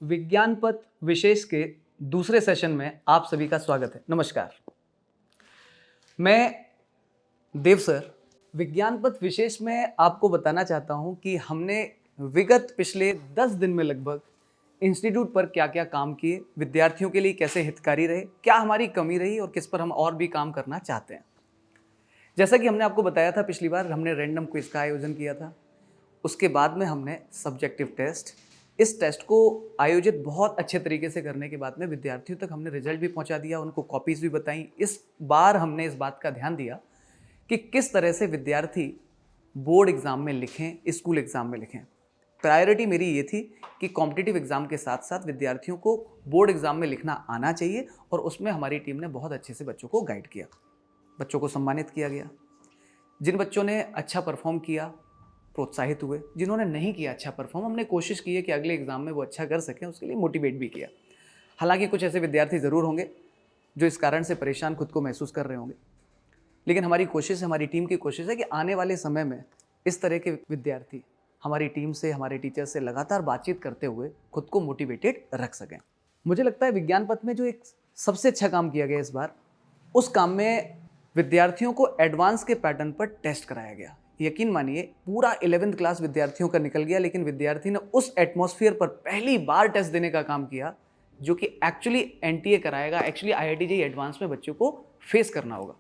विज्ञान पथ विशेष के दूसरे सेशन में आप सभी का स्वागत है। नमस्कार, मैं देव सर विज्ञान पथ विशेष में आपको बताना चाहता हूं कि हमने विगत पिछले 10 दिन में लगभग इंस्टीट्यूट पर क्या क्या काम किए, विद्यार्थियों के लिए कैसे हितकारी रहे, क्या हमारी कमी रही और किस पर हम और भी काम करना चाहते हैं। जैसा कि हमने आपको बताया था, पिछली बार हमने रैंडम क्विज का आयोजन किया था। उसके बाद में हमने सब्जेक्टिव टेस्ट, इस टेस्ट को आयोजित बहुत अच्छे तरीके से करने के बाद में विद्यार्थियों तक हमने रिजल्ट भी पहुंचा दिया, उनको कॉपीज भी बताई। इस बार हमने इस बात का ध्यान दिया कि किस तरह से विद्यार्थी बोर्ड एग्ज़ाम में लिखें, स्कूल एग्ज़ाम में लिखें। प्रायोरिटी मेरी ये थी कि कॉम्पिटिटिव एग्ज़ाम के साथ साथ विद्यार्थियों को बोर्ड एग्ज़ाम में लिखना आना चाहिए, और उसमें हमारी टीम ने बहुत अच्छे से बच्चों को गाइड किया, बच्चों को सम्मानित किया गया। जिन बच्चों ने अच्छा परफॉर्म किया प्रोत्साहित हुए, जिन्होंने नहीं किया अच्छा परफॉर्म, हमने कोशिश की है कि अगले एग्ज़ाम में वो अच्छा कर सकें, उसके लिए मोटिवेट भी किया। हालांकि कुछ ऐसे विद्यार्थी ज़रूर होंगे जो इस कारण से परेशान खुद को महसूस कर रहे होंगे, लेकिन हमारी कोशिश है, हमारी टीम की कोशिश है कि आने वाले समय में इस तरह के विद्यार्थी हमारी टीम से, हमारे टीचर से लगातार बातचीत करते हुए खुद को मोटिवेटेड रख सकें। मुझे लगता है विज्ञान पथ में जो एक सबसे अच्छा काम किया गया इस बार, उस काम में विद्यार्थियों को एडवांस के पैटर्न पर टेस्ट कराया गया। यकीन मानिए, पूरा 11th क्लास विद्यार्थियों का निकल गया, लेकिन विद्यार्थी ने उस एटमॉस्फेयर पर पहली बार टेस्ट देने का काम किया जो कि एक्चुअली एनटीए कराएगा, एक्चुअली आईआईटी जेईई एडवांस में बच्चों को फेस करना होगा।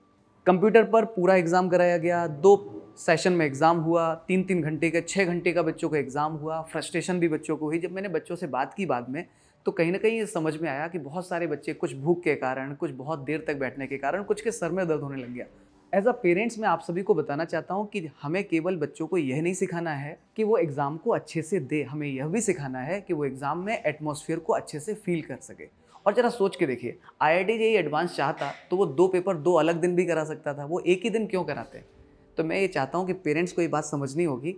कंप्यूटर पर पूरा एग्ज़ाम कराया गया, 2 सेशन में एग्ज़ाम हुआ, 3-3 घंटे का, 6 घंटे का बच्चों को एग्ज़ाम हुआ। फ्रस्ट्रेशन भी बच्चों को हुई। जब मैंने बच्चों से बात की बाद में, तो कहीं ना कहीं ये समझ में आया कि बहुत सारे बच्चे, कुछ भूख के कारण, कुछ बहुत देर तक बैठने के कारण, कुछ के सर में दर्द होने लग गया। एज अ पेरेंट्स मैं आप सभी को बताना चाहता हूँ कि हमें केवल बच्चों को यह नहीं सिखाना है कि वो एग्ज़ाम को अच्छे से दे, हमें यह भी सिखाना है कि वो एग्ज़ाम में एटमॉस्फेयर को अच्छे से फील कर सके। और ज़रा सोच के देखिए, आईआईटी जेईई एडवांस चाहता तो वो 2 पेपर 2 अलग दिन भी करा सकता था, वो एक ही दिन क्यों कराते हैं? तो मैं ये चाहता हूँ कि पेरेंट्स को ये बात समझनी होगी,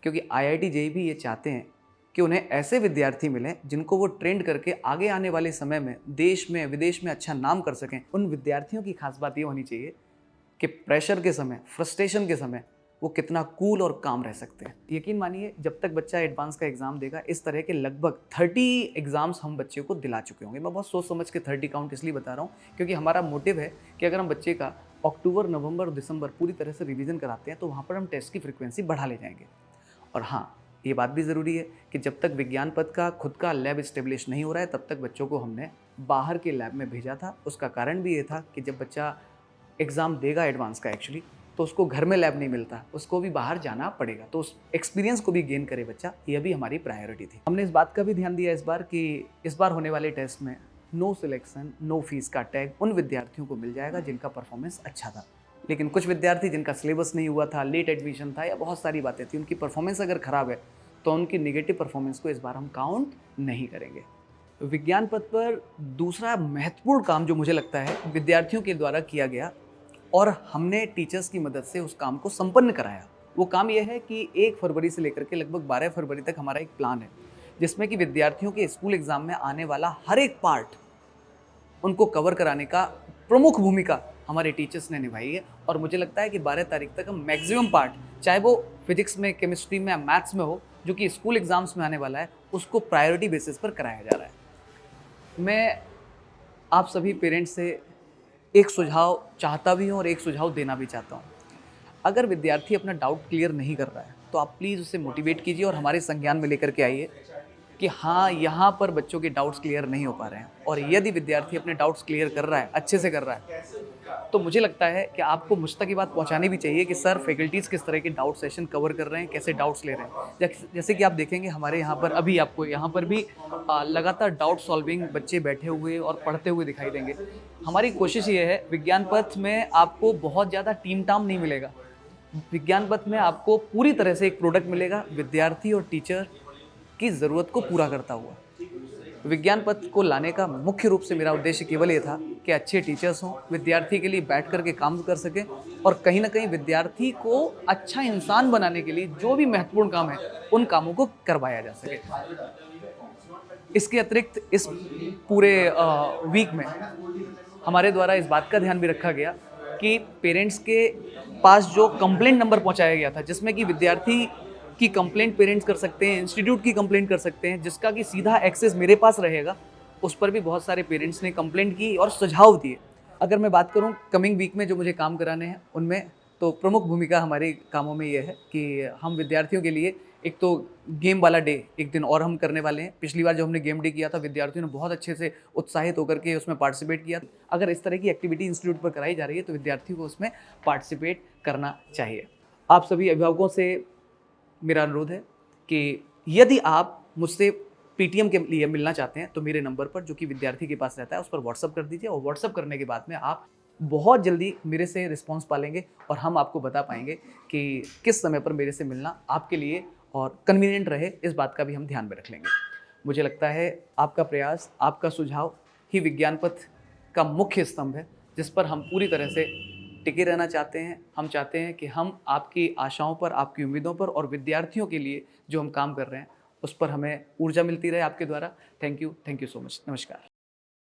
क्योंकि आईआईटी जेईई भी ये चाहते हैं कि उन्हें ऐसे विद्यार्थी मिलें जिनको वो ट्रेंड करके आगे आने वाले समय में देश में, विदेश में अच्छा नाम कर सकें। उन विद्यार्थियों की खास बात ये होनी चाहिए कि प्रेशर के समय, फ्रस्ट्रेशन के समय वो कितना कूल और काम रह सकते हैं। यकीन मानिए, जब तक बच्चा एडवांस का एग्ज़ाम देगा, इस तरह के लगभग 30 एग्ज़ाम्स हम बच्चे को दिला चुके होंगे। मैं बहुत सोच समझ के 30 काउंट इसलिए बता रहा हूँ क्योंकि हमारा मोटिव है कि अगर हम बच्चे का अक्टूबर, नवंबर, दिसंबर पूरी तरह से रिवीजन कराते हैं तो वहाँ पर हम टेस्ट की फ्रिक्वेंसी बढ़ा ले जाएंगे। और हाँ, ये बात भी ज़रूरी है कि जब तक विज्ञान पथ का खुद का लैब इस्टेब्लिश नहीं हो रहा है, तब तक बच्चों को हमने बाहर के लैब में भेजा था। उसका कारण भी ये था कि जब बच्चा एग्ज़ाम देगा एडवांस का एक्चुअली, तो उसको घर में लैब नहीं मिलता, उसको भी बाहर जाना पड़ेगा, तो उस एक्सपीरियंस को भी गेन करे बच्चा। यह भी हमारी प्रायोरिटी थी। हमने इस बात का भी ध्यान दिया इस बार कि इस बार होने वाले टेस्ट में नो सिलेक्शन, नो फीस का टैग उन विद्यार्थियों को मिल जाएगा जिनका परफॉर्मेंस अच्छा था। लेकिन कुछ विद्यार्थी जिनका सिलेबस नहीं हुआ था, लेट एडमिशन था, या बहुत सारी बातें थी, उनकी परफॉर्मेंस अगर ख़राब है तो उनकी निगेटिव परफॉर्मेंस को इस बार हम काउंट नहीं करेंगे। विज्ञान पथ पर दूसरा महत्वपूर्ण काम जो मुझे लगता है विद्यार्थियों के द्वारा किया गया और हमने टीचर्स की मदद से उस काम को संपन्न कराया, वो काम यह है कि 1 फरवरी से लेकर के लगभग 12 फरवरी तक हमारा एक प्लान है, जिसमें कि विद्यार्थियों के स्कूल एग्ज़ाम में आने वाला हर एक पार्ट उनको कवर कराने का प्रमुख भूमिका हमारे टीचर्स ने निभाई है। और मुझे लगता है कि 12 तारीख तक हम मैक्सिमम पार्ट, चाहे वो फिजिक्स में, केमिस्ट्री में, मैथ्स में हो, जो कि स्कूल एग्ज़ाम्स में आने वाला है, उसको प्रायोरिटी बेसिस पर कराया जा रहा है। मैं आप सभी पेरेंट्स से एक सुझाव चाहता भी हूँ और एक सुझाव देना भी चाहता हूँ। अगर विद्यार्थी अपना डाउट क्लियर नहीं कर रहा है तो आप प्लीज़ उसे मोटिवेट कीजिए और हमारे संज्ञान में लेकर के आइए कि हाँ, यहाँ पर बच्चों के डाउट्स क्लियर नहीं हो पा रहे हैं। और यदि विद्यार्थी अपने डाउट्स क्लियर कर रहा है, अच्छे से कर रहा है, तो मुझे लगता है कि आपको मुझ तक ये बात पहुँचानी भी चाहिए कि सर, फैकल्टीज़ किस तरह के डाउट सेशन कवर कर रहे हैं, कैसे डाउट्स ले रहे हैं। जैसे कि आप देखेंगे हमारे यहाँ पर अभी आपको यहाँ पर भी लगातार डाउट सॉल्विंग बच्चे बैठे हुए और पढ़ते हुए दिखाई देंगे। हमारी कोशिश ये है, विज्ञान पथ में आपको बहुत ज़्यादा टीम टाम नहीं मिलेगा। विज्ञान पथ में आपको पूरी तरह से एक प्रोडक्ट मिलेगा, विद्यार्थी और टीचर की ज़रूरत को पूरा करता हुआ। विज्ञान पथ को लाने का मुख्य रूप से मेरा उद्देश्य केवल ये था कि अच्छे टीचर्स हों, विद्यार्थी के लिए बैठ कर के काम कर सकें, और कहीं ना कहीं विद्यार्थी को अच्छा इंसान बनाने के लिए जो भी महत्वपूर्ण काम है, उन कामों को करवाया जा सके। इसके अतिरिक्त इस पूरे वीक में हमारे द्वारा इस बात का ध्यान भी रखा गया कि पेरेंट्स के पास जो कंप्लेंट नंबर पहुंचाया गया था, जिसमें कि विद्यार्थी की कंप्लेंट पेरेंट्स कर सकते हैं, इंस्टीट्यूट की कंप्लेंट कर सकते हैं, जिसका कि सीधा एक्सेस मेरे पास रहेगा। उस पर भी बहुत सारे पेरेंट्स ने कंप्लेंट की और सुझाव दिए। अगर मैं बात करूं कमिंग वीक में जो मुझे काम कराने हैं उनमें, तो प्रमुख भूमिका हमारे कामों में ये है कि हम विद्यार्थियों के लिए एक तो गेम वाला डे एक दिन और हम करने वाले हैं। पिछली बार जो हमने गेम डे किया था, विद्यार्थियों ने बहुत अच्छे से उत्साहित होकर के उसमें पार्टिसिपेट किया। अगर इस तरह की एक्टिविटी इंस्टीट्यूट पर कराई जा रही है तो विद्यार्थियों को उसमें पार्टिसिपेट करना चाहिए। आप सभी अभिभावकों से मेरा अनुरोध है कि यदि आप मुझसे पीटीएम के लिए मिलना चाहते हैं तो मेरे नंबर पर, जो कि विद्यार्थी के पास रहता है, उस पर व्हाट्सअप कर दीजिए और व्हाट्सअप करने के बाद में आप बहुत जल्दी मेरे से रिस्पांस पालेंगे और हम आपको बता पाएंगे कि किस समय पर मेरे से मिलना आपके लिए और कन्वीनियंट रहे। इस बात का भी हम ध्यान में रख लेंगे। मुझे लगता है आपका प्रयास, आपका सुझाव ही विज्ञान पथ का मुख्य स्तंभ है, जिस पर हम पूरी तरह से टिके रहना चाहते हैं। हम चाहते हैं कि हम आपकी आशाओं पर, आपकी उम्मीदों पर और विद्यार्थियों के लिए जो हम काम कर रहे हैं उस पर हमें ऊर्जा मिलती रहे आपके द्वारा। Thank you so much. नमस्कार।